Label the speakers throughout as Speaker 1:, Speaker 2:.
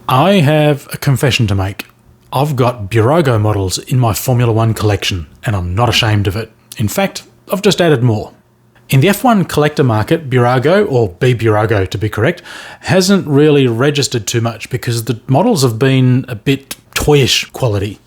Speaker 1: I have a confession to make. I've got Burago models in my Formula 1 collection, and I'm not ashamed of it. In fact, I've just added more. In the F1 collector market, Bburago, or Bburago to be correct, hasn't really registered too much because the models have been a bit toyish quality.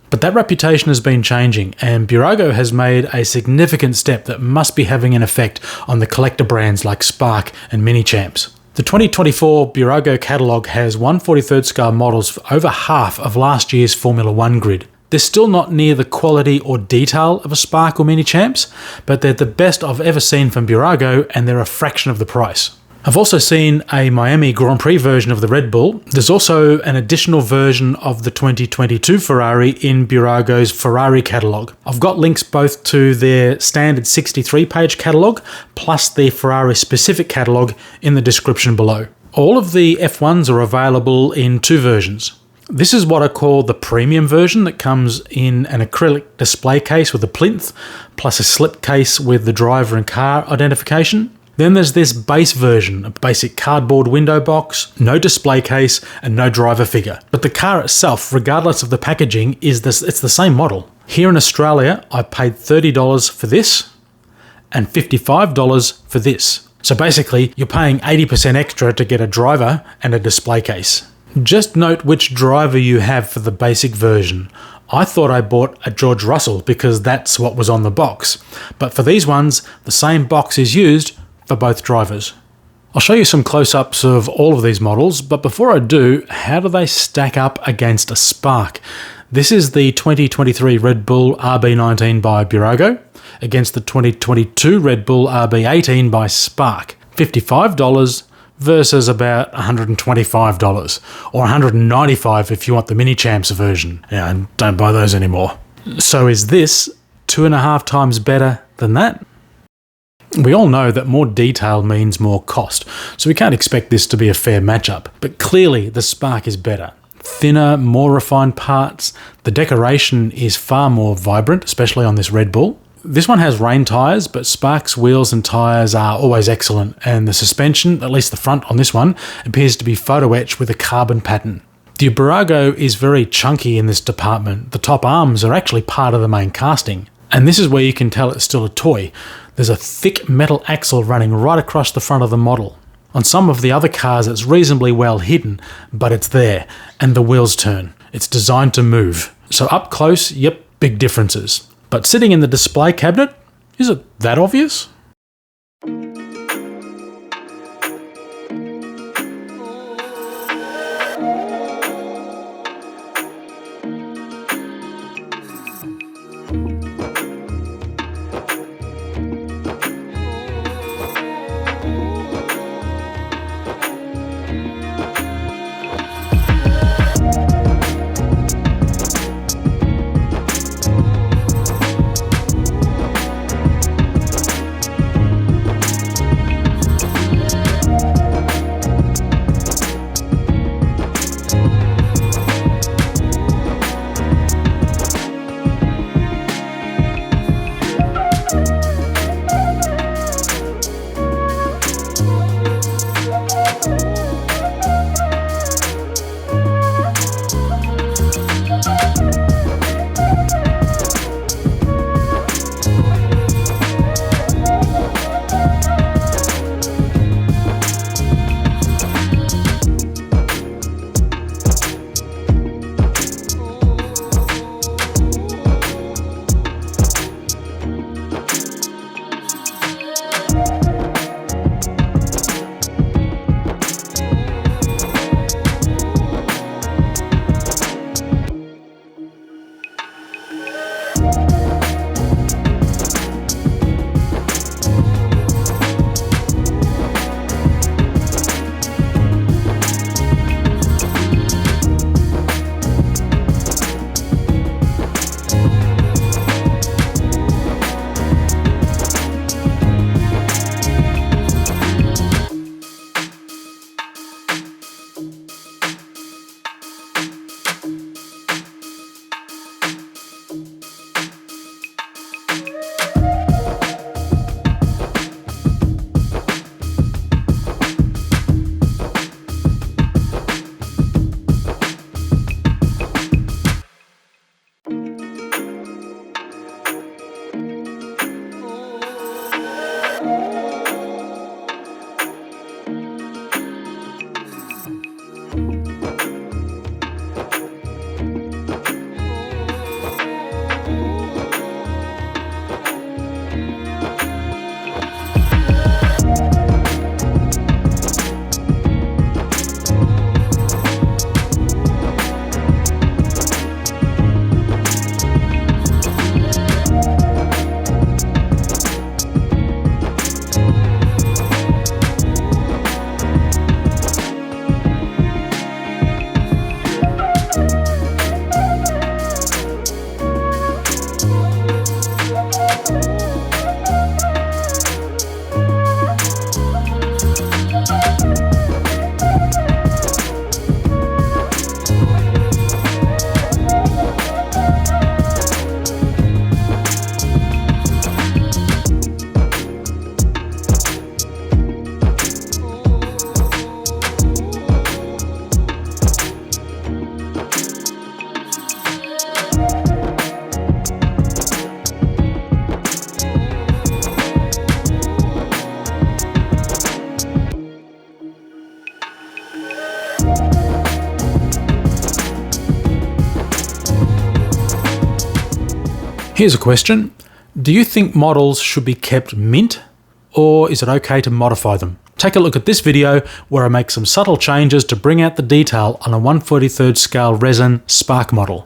Speaker 1: But that reputation has been changing, and Bburago has made a significant step that must be having an effect on the collector brands like Spark and Mini Champs. The 2024 Bburago catalogue has 1/43 scale models for over half of last year's Formula 1 grid. They're still not near the quality or detail of a Spark or Mini Champs, but they're the best I've ever seen from Bburago, and they're a fraction of the price. I've also seen a Miami Grand Prix version of the Red Bull. There's also an additional version of the 2022 Ferrari in Bburago's Ferrari catalogue. I've got links both to their standard 63-page catalogue plus the Ferrari specific catalogue in the description below. All of the F1s are available in two versions. This is what I call the premium version that comes in an acrylic display case with a plinth, plus a slip case with the driver and car identification. Then there's this base version, a basic cardboard window box, no display case, and no driver figure. But the car itself, regardless of the packaging, it's the same model. Here in Australia, I paid $30 for this and $55 for this. So basically, you're paying 80% extra to get a driver and a display case. Just note which driver you have for the basic version. I thought I bought a George Russell because that's what was on the box. But for these ones, the same box is used for both drivers. I'll show you some close-ups of all of these models, but before I do, how do they stack up against a Spark? This is the 2023 Red Bull RB19 by Burago against the 2022 Red Bull RB18 by Spark. $55 versus about $125 or $195 if you want the Mini Champs version. Yeah, I don't buy those anymore. So is this 2.5 times better than that? We all know that more detail means more cost, so we can't expect this to be a fair matchup. But clearly the Spark is better. Thinner, more refined parts. The decoration is far more vibrant, especially on this Red Bull. This one has rain tyres, but Spark's wheels and tyres are always excellent, and the suspension, at least the front on this one, appears to be photo etched with a carbon pattern. The Bburago is very chunky in this department. The top arms are actually part of the main casting, and this is where you can tell it's still a toy. There's a thick metal axle running right across the front of the model. On some of the other cars it's reasonably well hidden, but it's there, and the wheels turn. It's designed to move. So up close, yep, big differences. But sitting in the display cabinet, is it that obvious? Here's a question. Do you think models should be kept mint, or is it okay to modify them? Take a look at this video where I make some subtle changes to bring out the detail on a 1/43rd scale resin spark model.